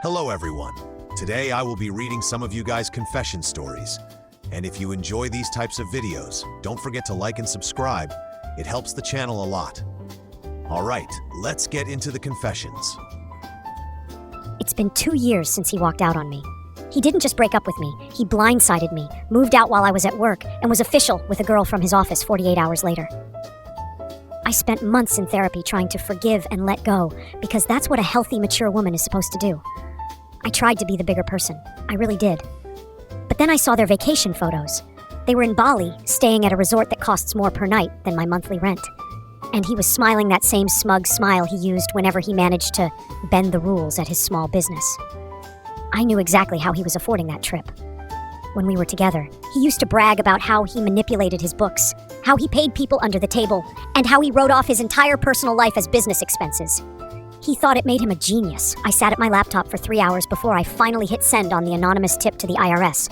Hello everyone. Today I will be reading some of you guys' confession stories. And if you enjoy these types of videos, don't forget to like and subscribe. It helps the channel a lot. Alright, let's get into the confessions. It's been 2 years since he walked out on me. He didn't just break up with me, he blindsided me, moved out while I was at work, and was official with a girl from his office 48 hours later. I spent months in therapy trying to forgive and let go, because that's what a healthy, mature woman is supposed to do. I tried to be the bigger person. I really did. But then I saw their vacation photos. They were in Bali, staying at a resort that costs more per night than my monthly rent. And he was smiling that same smug smile he used whenever he managed to bend the rules at his small business. I knew exactly how he was affording that trip. When we were together, he used to brag about how he manipulated his books, how he paid people under the table, and how he wrote off his entire personal life as business expenses. He thought it made him a genius. I sat at my laptop for 3 hours before I finally hit send on the anonymous tip to the IRS.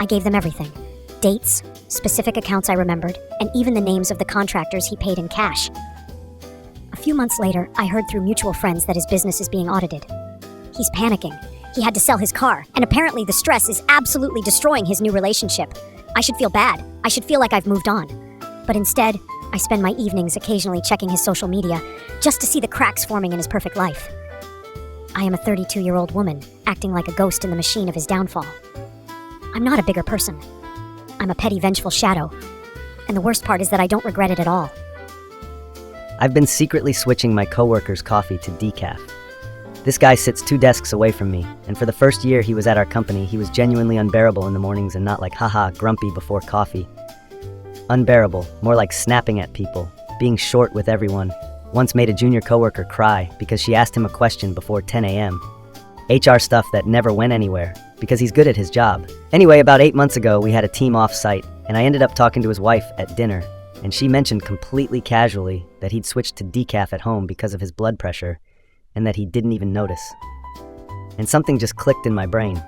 I gave them everything. Dates, specific accounts I remembered, and even the names of the contractors he paid in cash. A few months later, I heard through mutual friends that his business is being audited. He's panicking. He had to sell his car, and apparently the stress is absolutely destroying his new relationship. I should feel bad. I should feel like I've moved on. But instead, I spend my evenings occasionally checking his social media just to see the cracks forming in his perfect life. I am a 32-year-old woman, acting like a ghost in the machine of his downfall. I'm not a bigger person. I'm a petty, vengeful shadow. And the worst part is that I don't regret it at all. I've been secretly switching my coworker's coffee to decaf. This guy sits 2 desks away from me, and for the first year he was at our company, he was genuinely unbearable in the mornings and not like, haha, grumpy before coffee. Unbearable, more like snapping at people, being short with everyone. Once made a junior coworker cry because she asked him a question before 10 a.m. HR stuff that never went anywhere, because he's good at his job. Anyway, about 8 months ago, we had a team off-site, and I ended up talking to his wife at dinner, and she mentioned completely casually that he'd switched to decaf at home because of his blood pressure, and that he didn't even notice. And something just clicked in my brain.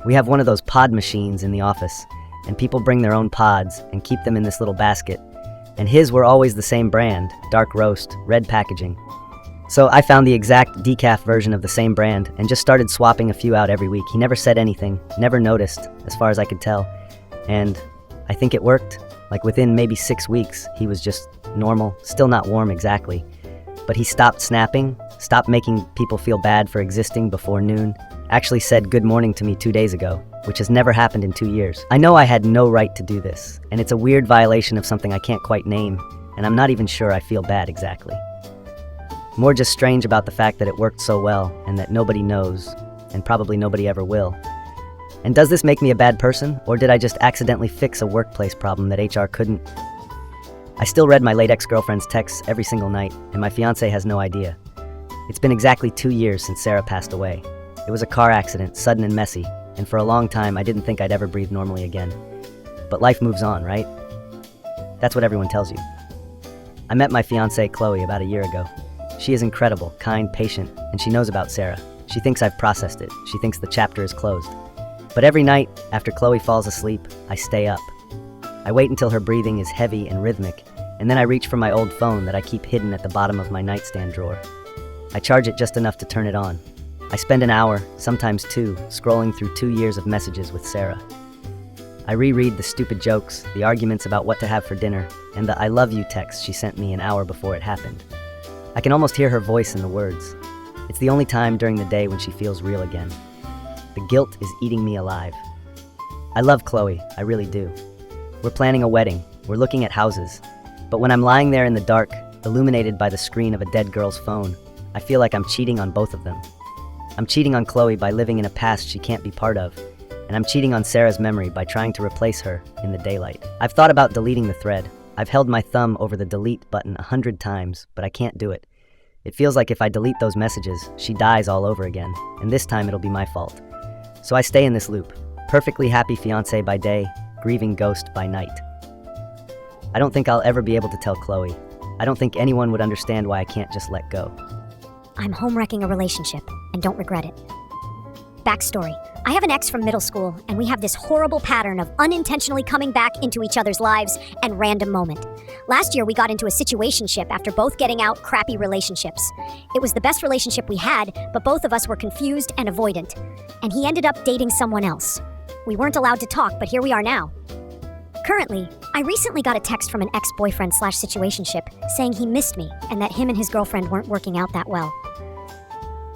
We have one of those pod machines in the office, and people bring their own pods and keep them in this little basket, and his were always the same brand, dark roast, red packaging. So I found the exact decaf version of the same brand and just started swapping a few out every week. He never said anything, never noticed, as far as I could tell, and I think it worked. Like within maybe 6 weeks, he was just normal, still not warm exactly, but he stopped snapping, stopped making people feel bad for existing before noon, actually said good morning to me 2 days ago, which has never happened in 2 years. I know I had no right to do this, and it's a weird violation of something I can't quite name, and I'm not even sure I feel bad exactly. More just strange about the fact that it worked so well, and that nobody knows, and probably nobody ever will. And does this make me a bad person, or did I just accidentally fix a workplace problem that HR couldn't? I still read my late ex-girlfriend's texts every single night, and my fiancé has no idea. It's been exactly 2 years since Sarah passed away. It was a car accident, sudden and messy, and for a long time I didn't think I'd ever breathe normally again. But life moves on, right? That's what everyone tells you. I met my fiancée Chloe about a year ago. She is incredible, kind, patient, and she knows about Sarah. She thinks I've processed it. She thinks the chapter is closed. But every night, after Chloe falls asleep, I stay up. I wait until her breathing is heavy and rhythmic, and then I reach for my old phone that I keep hidden at the bottom of my nightstand drawer. I charge it just enough to turn it on. I spend an hour, sometimes 2, scrolling through 2 years of messages with Sarah. I reread the stupid jokes, the arguments about what to have for dinner, and the I love you text she sent me an hour before it happened. I can almost hear her voice in the words. It's the only time during the day when she feels real again. The guilt is eating me alive. I love Chloe, I really do. We're planning a wedding, we're looking at houses, but when I'm lying there in the dark, illuminated by the screen of a dead girl's phone, I feel like I'm cheating on both of them. I'm cheating on Chloe by living in a past she can't be part of, and I'm cheating on Sarah's memory by trying to replace her in the daylight. I've thought about deleting the thread. I've held my thumb over the delete button 100 times, but I can't do it. It feels like if I delete those messages, she dies all over again, and this time it'll be my fault. So I stay in this loop, perfectly happy fiancé by day, grieving ghost by night. I don't think I'll ever be able to tell Chloe. I don't think anyone would understand why I can't just let go. I'm home wrecking a relationship and don't regret it. Backstory. I have an ex from middle school, and we have this horrible pattern of unintentionally coming back into each other's lives and random moment. Last year, we got into a situationship after both getting out crappy relationships. It was the best relationship we had, but both of us were confused and avoidant. And he ended up dating someone else. We weren't allowed to talk, but here we are now. Currently, I recently got a text from an ex-boyfriend/situationship saying he missed me and that him and his girlfriend weren't working out that well.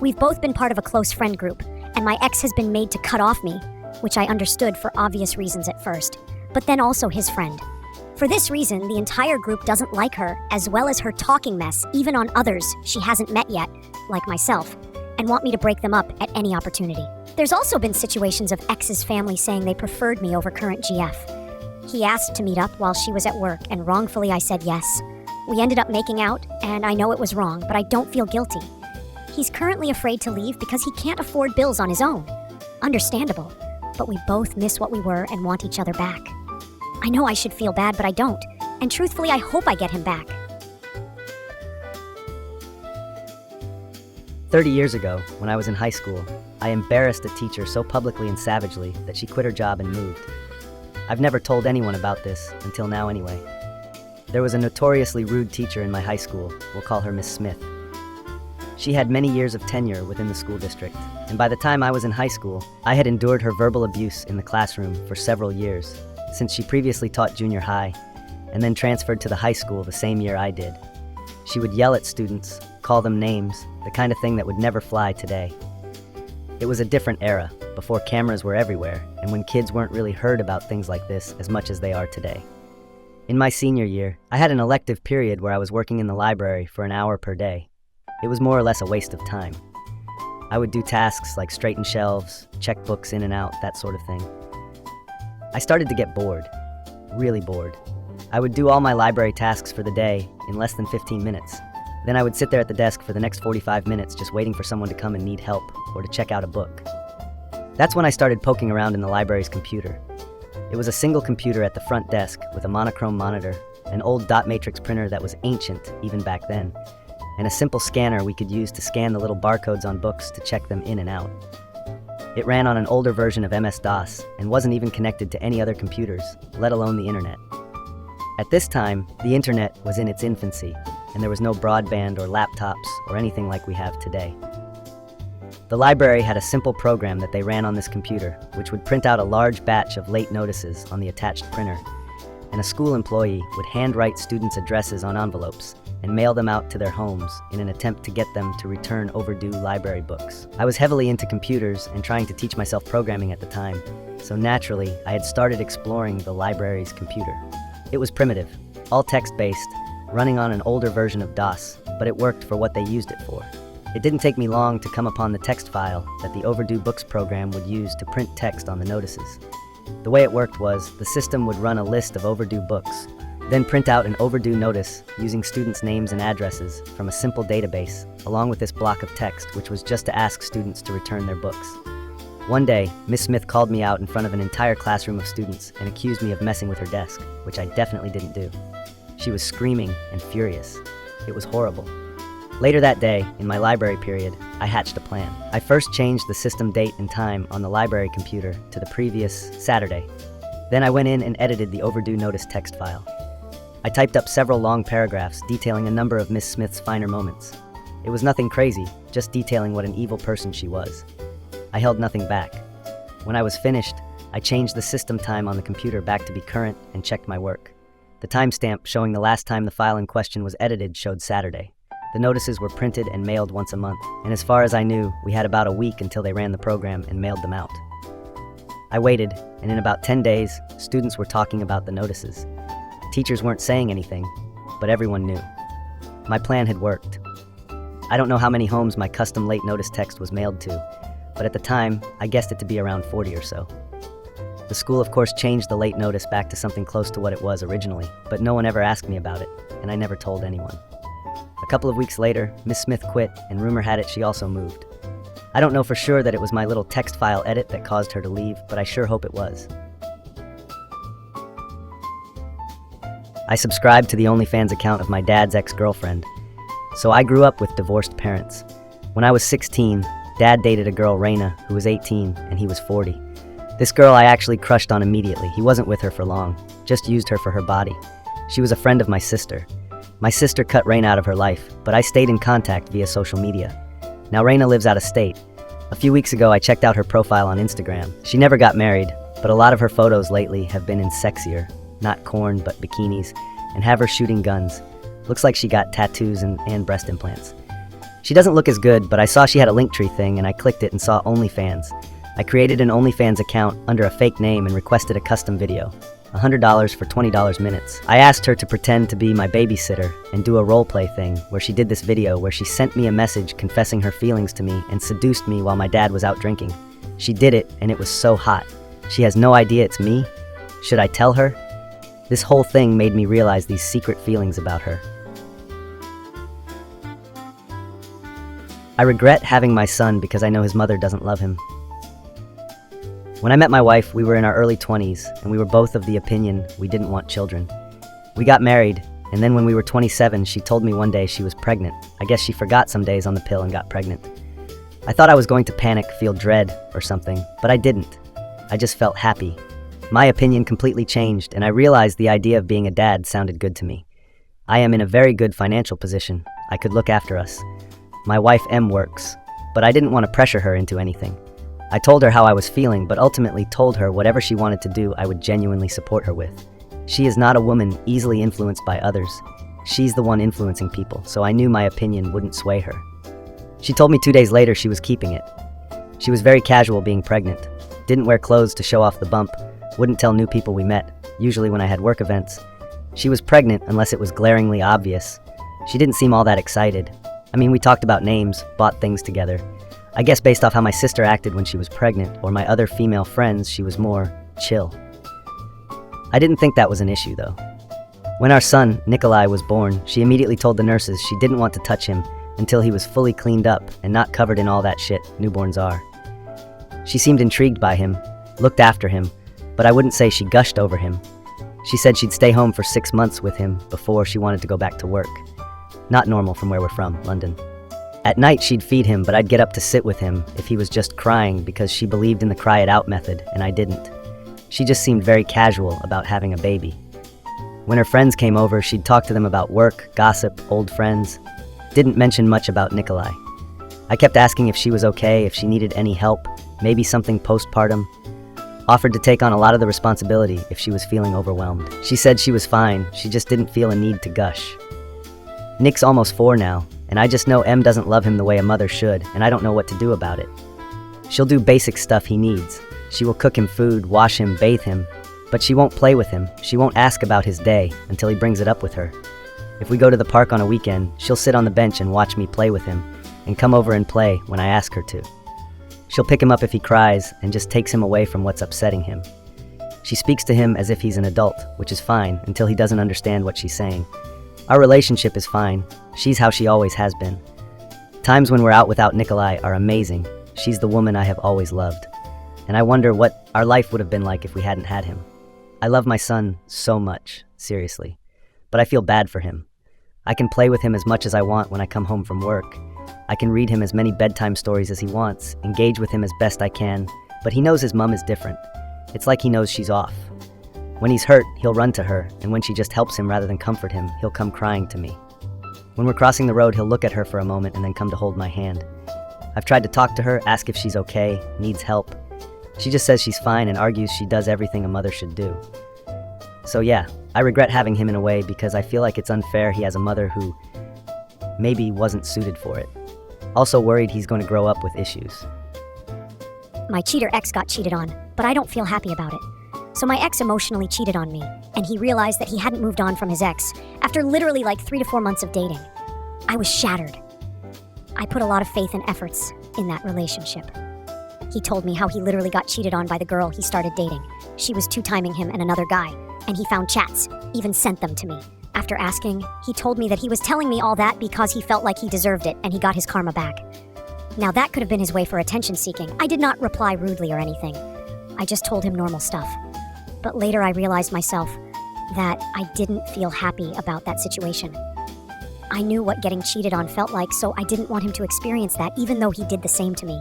We've both been part of a close friend group, and my ex has been made to cut off me, which I understood for obvious reasons at first, but then also his friend. For this reason, the entire group doesn't like her, as well as her talking mess, even on others she hasn't met yet, like myself, and want me to break them up at any opportunity. There's also been situations of ex's family saying they preferred me over current GF. He asked to meet up while she was at work, and wrongfully I said yes. We ended up making out, and I know it was wrong, but I don't feel guilty. He's currently afraid to leave because he can't afford bills on his own. Understandable, but we both miss what we were and want each other back. I know I should feel bad, but I don't, and truthfully, I hope I get him back. 30 years ago, when I was in high school, I embarrassed a teacher so publicly and savagely that she quit her job and moved. I've never told anyone about this, until now anyway. There was a notoriously rude teacher in my high school. We'll call her Miss Smith. She had many years of tenure within the school district, and by the time I was in high school, I had endured her verbal abuse in the classroom for several years, since she previously taught junior high, and then transferred to the high school the same year I did. She would yell at students, call them names, the kind of thing that would never fly today. It was a different era, before cameras were everywhere, and when kids weren't really heard about things like this as much as they are today. In my senior year, I had an elective period where I was working in the library for an hour per day. It was more or less a waste of time. I would do tasks like straighten shelves, check books in and out, that sort of thing. I started to get bored, really bored. I would do all my library tasks for the day in less than 15 minutes. Then I would sit there at the desk for the next 45 minutes just waiting for someone to come and need help or to check out a book. That's when I started poking around in the library's computer. It was a single computer at the front desk with a monochrome monitor, an old dot matrix printer that was ancient even back then, and a simple scanner we could use to scan the little barcodes on books to check them in and out. It ran on an older version of MS-DOS and wasn't even connected to any other computers, let alone the internet. At this time, the internet was in its infancy, and there was no broadband or laptops or anything like we have today. The library had a simple program that they ran on this computer, which would print out a large batch of late notices on the attached printer, and a school employee would handwrite students' addresses on envelopes and mail them out to their homes in an attempt to get them to return overdue library books. I was heavily into computers and trying to teach myself programming at the time, so naturally, I had started exploring the library's computer. It was primitive, all text-based, running on an older version of DOS, but it worked for what they used it for. It didn't take me long to come upon the text file that the overdue books program would use to print text on the notices. The way it worked was, the system would run a list of overdue books, then print out an overdue notice using students' names and addresses from a simple database, along with this block of text, which was just to ask students to return their books. One day, Miss Smith called me out in front of an entire classroom of students and accused me of messing with her desk, which I definitely didn't do. She was screaming and furious. It was horrible. Later that day, in my library period, I hatched a plan. I first changed the system date and time on the library computer to the previous Saturday. Then I went in and edited the overdue notice text file. I typed up several long paragraphs detailing a number of Miss Smith's finer moments. It was nothing crazy, just detailing what an evil person she was. I held nothing back. When I was finished, I changed the system time on the computer back to be current and checked my work. The timestamp showing the last time the file in question was edited showed Saturday. The notices were printed and mailed once a month, and as far as I knew, we had about a week until they ran the program and mailed them out. I waited, and in about 10 days, students were talking about the notices. Teachers weren't saying anything, but everyone knew. My plan had worked. I don't know how many homes my custom late notice text was mailed to, but at the time, I guessed it to be around 40 or so. The school, of course, changed the late notice back to something close to what it was originally, but no one ever asked me about it, and I never told anyone. A couple of weeks later, Miss Smith quit, and rumor had it she also moved. I don't know for sure that it was my little text file edit that caused her to leave, but I sure hope it was. I subscribed to the OnlyFans account of my dad's ex-girlfriend. So I grew up with divorced parents. When I was 16, Dad dated a girl, Raina, who was 18, and he was 40. This girl I actually crushed on immediately. He wasn't with her for long, just used her for her body. She was a friend of my sister. My sister cut Raina out of her life, but I stayed in contact via social media. Now Raina lives out of state. A few weeks ago, I checked out her profile on Instagram. She never got married, but a lot of her photos lately have been in sexier, not corn, but bikinis, and have her shooting guns. Looks like she got tattoos and breast implants. She doesn't look as good, but I saw she had a Linktree thing and I clicked it and saw OnlyFans. I created an OnlyFans account under a fake name and requested a custom video. $100 for $20 minutes. I asked her to pretend to be my babysitter and do a roleplay thing where she did this video where she sent me a message confessing her feelings to me and seduced me while my dad was out drinking. She did it and it was so hot. She has no idea it's me? Should I tell her? This whole thing made me realize these secret feelings about her. I regret having my son because I know his mother doesn't love him. When I met my wife, we were in our early 20s, and we were both of the opinion we didn't want children. We got married, and then when we were 27, she told me one day she was pregnant. I guess she forgot some days on the pill and got pregnant. I thought I was going to panic, feel dread, or something, but I didn't. I just felt happy. My opinion completely changed, and I realized the idea of being a dad sounded good to me. I am in a very good financial position. I could look after us. My wife M works, but I didn't want to pressure her into anything. I told her how I was feeling, but ultimately told her whatever she wanted to do, I would genuinely support her with. She is not a woman easily influenced by others. She's the one influencing people, so I knew my opinion wouldn't sway her. She told me 2 days later she was keeping it. She was very casual being pregnant, didn't wear clothes to show off the bump, wouldn't tell new people we met, usually when I had work events. She was pregnant unless it was glaringly obvious. She didn't seem all that excited. I mean, we talked about names, bought things together. I guess based off how my sister acted when she was pregnant, or my other female friends, she was more chill. I didn't think that was an issue, though. When our son, Nikolai, was born, she immediately told the nurses she didn't want to touch him until he was fully cleaned up and not covered in all that shit newborns are. She seemed intrigued by him, looked after him, but I wouldn't say she gushed over him. She said she'd stay home for 6 months with him before she wanted to go back to work. Not normal from where we're from, London. At night, she'd feed him, but I'd get up to sit with him if he was just crying because she believed in the cry it out method, and I didn't. She just seemed very casual about having a baby. When her friends came over, she'd talk to them about work, gossip, old friends. Didn't mention much about Nikolai. I kept asking if she was okay, if she needed any help, maybe something postpartum. Offered to take on a lot of the responsibility if she was feeling overwhelmed. She said she was fine, she just didn't feel a need to gush. Nick's almost 4 now, and I just know M doesn't love him the way a mother should, and I don't know what to do about it. She'll do basic stuff he needs. She will cook him food, wash him, bathe him, but she won't play with him. She won't ask about his day until he brings it up with her. If we go to the park on a weekend, she'll sit on the bench and watch me play with him, and come over and play when I ask her to. She'll pick him up if he cries, and just takes him away from what's upsetting him. She speaks to him as if he's an adult, which is fine until he doesn't understand what she's saying. Our relationship is fine. She's how she always has been. Times when we're out without Nikolai are amazing. She's the woman I have always loved. And I wonder what our life would have been like if we hadn't had him. I love my son so much, seriously. But I feel bad for him. I can play with him as much as I want when I come home from work. I can read him as many bedtime stories as he wants, engage with him as best I can, but he knows his mom is different. It's like he knows she's off. When he's hurt, he'll run to her, and when she just helps him rather than comfort him, he'll come crying to me. When we're crossing the road, he'll look at her for a moment and then come to hold my hand. I've tried to talk to her, ask if she's okay, needs help. She just says she's fine and argues she does everything a mother should do. So yeah, I regret having him in a way because I feel like it's unfair he has a mother who maybe wasn't suited for it. Also worried he's going to grow up with issues. My cheater ex got cheated on, but I don't feel happy about it. So my ex emotionally cheated on me, and he realized that he hadn't moved on from his ex after literally like 3 to 4 months of dating. I was shattered. I put a lot of faith and efforts in that relationship. He told me how he literally got cheated on by the girl he started dating. She was two-timing him and another guy, and he found chats, even sent them to me. After asking, he told me that he was telling me all that because he felt like he deserved it and he got his karma back. Now that could have been his way for attention seeking. I did not reply rudely or anything. I just told him normal stuff. But later I realized myself that I didn't feel happy about that situation. I knew what getting cheated on felt like, so I didn't want him to experience that, even though he did the same to me.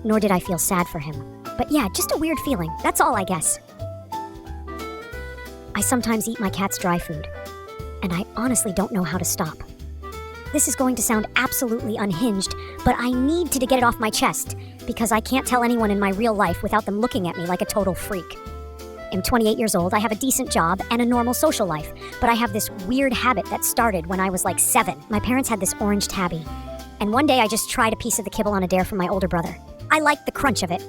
Nor did I feel sad for him. But yeah, just a weird feeling. That's all, I guess. I sometimes eat my cat's dry food, and I honestly don't know how to stop. This is going to sound absolutely unhinged, but I need to get it off my chest, because I can't tell anyone in my real life without them looking at me like a total freak. I'm 28 years old, I have a decent job and a normal social life, but I have this weird habit that started when I was like 7. My parents had this orange tabby, and one day I just tried a piece of the kibble on a dare from my older brother. I liked the crunch of it.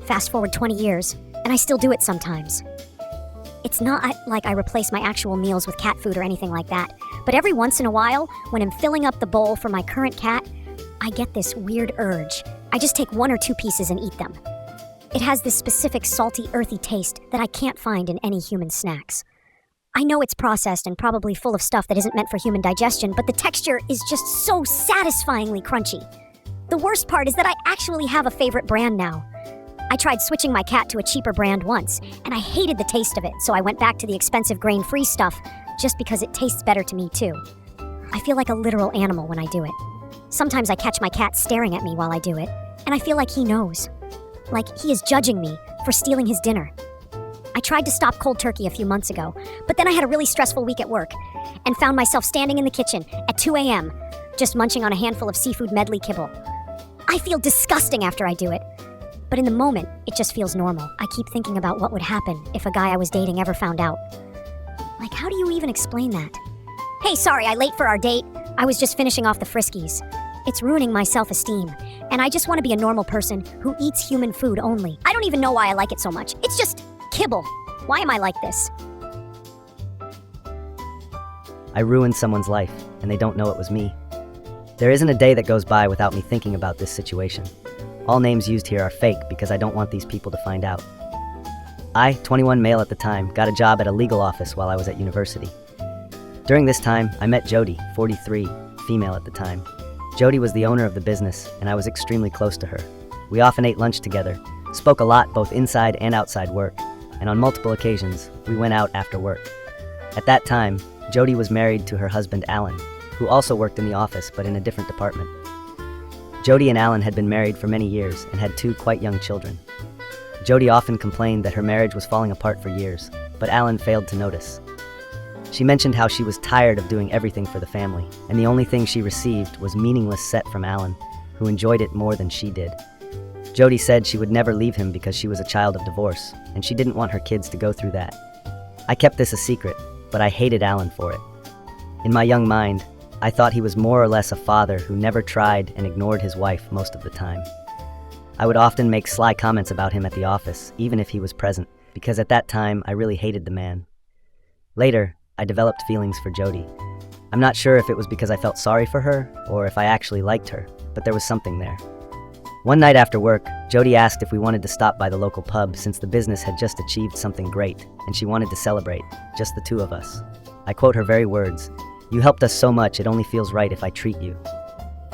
Fast forward 20 years, and I still do it sometimes. It's not like I replace my actual meals with cat food or anything like that, but every once in a while, when I'm filling up the bowl for my current cat, I get this weird urge. I just take 1 or 2 pieces and eat them. It has this specific salty, earthy taste that I can't find in any human snacks. I know it's processed and probably full of stuff that isn't meant for human digestion, but the texture is just so satisfyingly crunchy. The worst part is that I actually have a favorite brand now. I tried switching my cat to a cheaper brand once, and I hated the taste of it, so I went back to the expensive grain-free stuff just because it tastes better to me too. I feel like a literal animal when I do it. Sometimes I catch my cat staring at me while I do it, and I feel like he knows. Like he is judging me for stealing his dinner. I tried to stop cold turkey a few months ago, but then I had a really stressful week at work and found myself standing in the kitchen at 2 a.m., just munching on a handful of seafood medley kibble. I feel disgusting after I do it, but in the moment, it just feels normal. I keep thinking about what would happen if a guy I was dating ever found out. Like, how do you even explain that? Hey, sorry, I late for our date. I was just finishing off the Friskies. It's ruining my self-esteem, and I just want to be a normal person who eats human food only. I don't even know why I like it so much. It's just kibble. Why am I like this? I ruined someone's life, and they don't know it was me. There isn't a day that goes by without me thinking about this situation. All names used here are fake because I don't want these people to find out. I, 21 male at the time, got a job at a legal office while I was at university. During this time, I met Jody, 43, female at the time. Jody was the owner of the business, and I was extremely close to her. We often ate lunch together, spoke a lot both inside and outside work, and on multiple occasions, we went out after work. At that time, Jody was married to her husband Alan, who also worked in the office but in a different department. Jody and Alan had been married for many years and had 2 quite young children. Jody often complained that her marriage was falling apart for years, but Alan failed to notice. She mentioned how she was tired of doing everything for the family, and the only thing she received was meaningless set from Alan, who enjoyed it more than she did. Jody said she would never leave him because she was a child of divorce, and she didn't want her kids to go through that. I kept this a secret, but I hated Alan for it. In my young mind, I thought he was more or less a father who never tried and ignored his wife most of the time. I would often make sly comments about him at the office, even if he was present, because at that time I really hated the man. Later, I developed feelings for Jody. I'm not sure if it was because I felt sorry for her or if I actually liked her, but there was something there. One night after work, Jody asked if we wanted to stop by the local pub since the business had just achieved something great and she wanted to celebrate, just the 2 of us. I quote her very words, "You helped us so much, it only feels right if I treat you."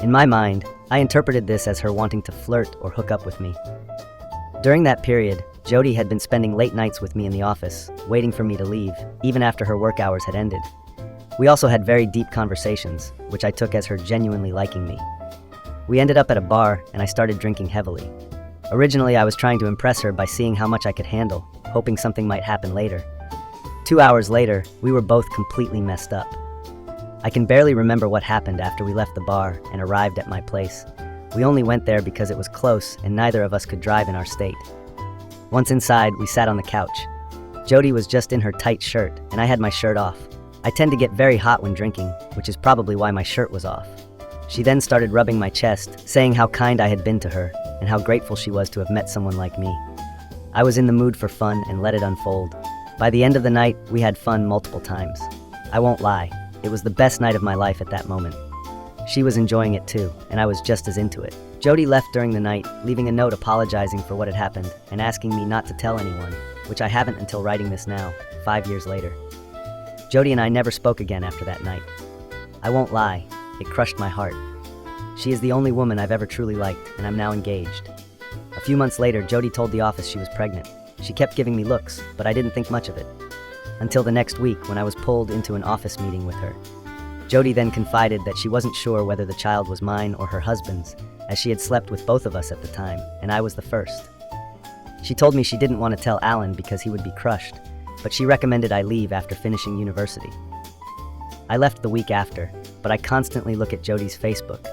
In my mind, I interpreted this as her wanting to flirt or hook up with me. During that period, Jody had been spending late nights with me in the office, waiting for me to leave, even after her work hours had ended. We also had very deep conversations, which I took as her genuinely liking me. We ended up at a bar, and I started drinking heavily. Originally, I was trying to impress her by seeing how much I could handle, hoping something might happen later. 2 hours later, we were both completely messed up. I can barely remember what happened after we left the bar and arrived at my place. We only went there because it was close and neither of us could drive in our state. Once inside, we sat on the couch. Jody was just in her tight shirt, and I had my shirt off. I tend to get very hot when drinking, which is probably why my shirt was off. She then started rubbing my chest, saying how kind I had been to her, and how grateful she was to have met someone like me. I was in the mood for fun and let it unfold. By the end of the night, we had fun multiple times. I won't lie, it was the best night of my life at that moment. She was enjoying it too, and I was just as into it. Jody left during the night, leaving a note apologizing for what had happened and asking me not to tell anyone, which I haven't until writing this now, 5 years later. Jody and I never spoke again after that night. I won't lie, it crushed my heart. She is the only woman I've ever truly liked, and I'm now engaged. A few months later, Jody told the office she was pregnant. She kept giving me looks, but I didn't think much of it. Until the next week when I was pulled into an office meeting with her. Jody then confided that she wasn't sure whether the child was mine or her husband's, as she had slept with both of us at the time, and I was the first. She told me she didn't want to tell Alan because he would be crushed, but she recommended I leave after finishing university. I left the week after, but I constantly look at Jody's Facebook.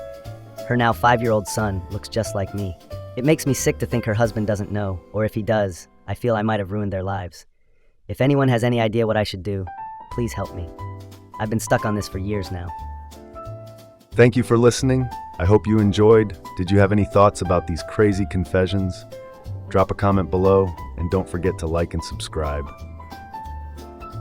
Her now 5-year-old son looks just like me. It makes me sick to think her husband doesn't know, or if he does, I feel I might have ruined their lives. If anyone has any idea what I should do, please help me. I've been stuck on this for years now. Thank you for listening. I hope you enjoyed. Did you have any thoughts about these crazy confessions? Drop a comment below, and don't forget to like and subscribe.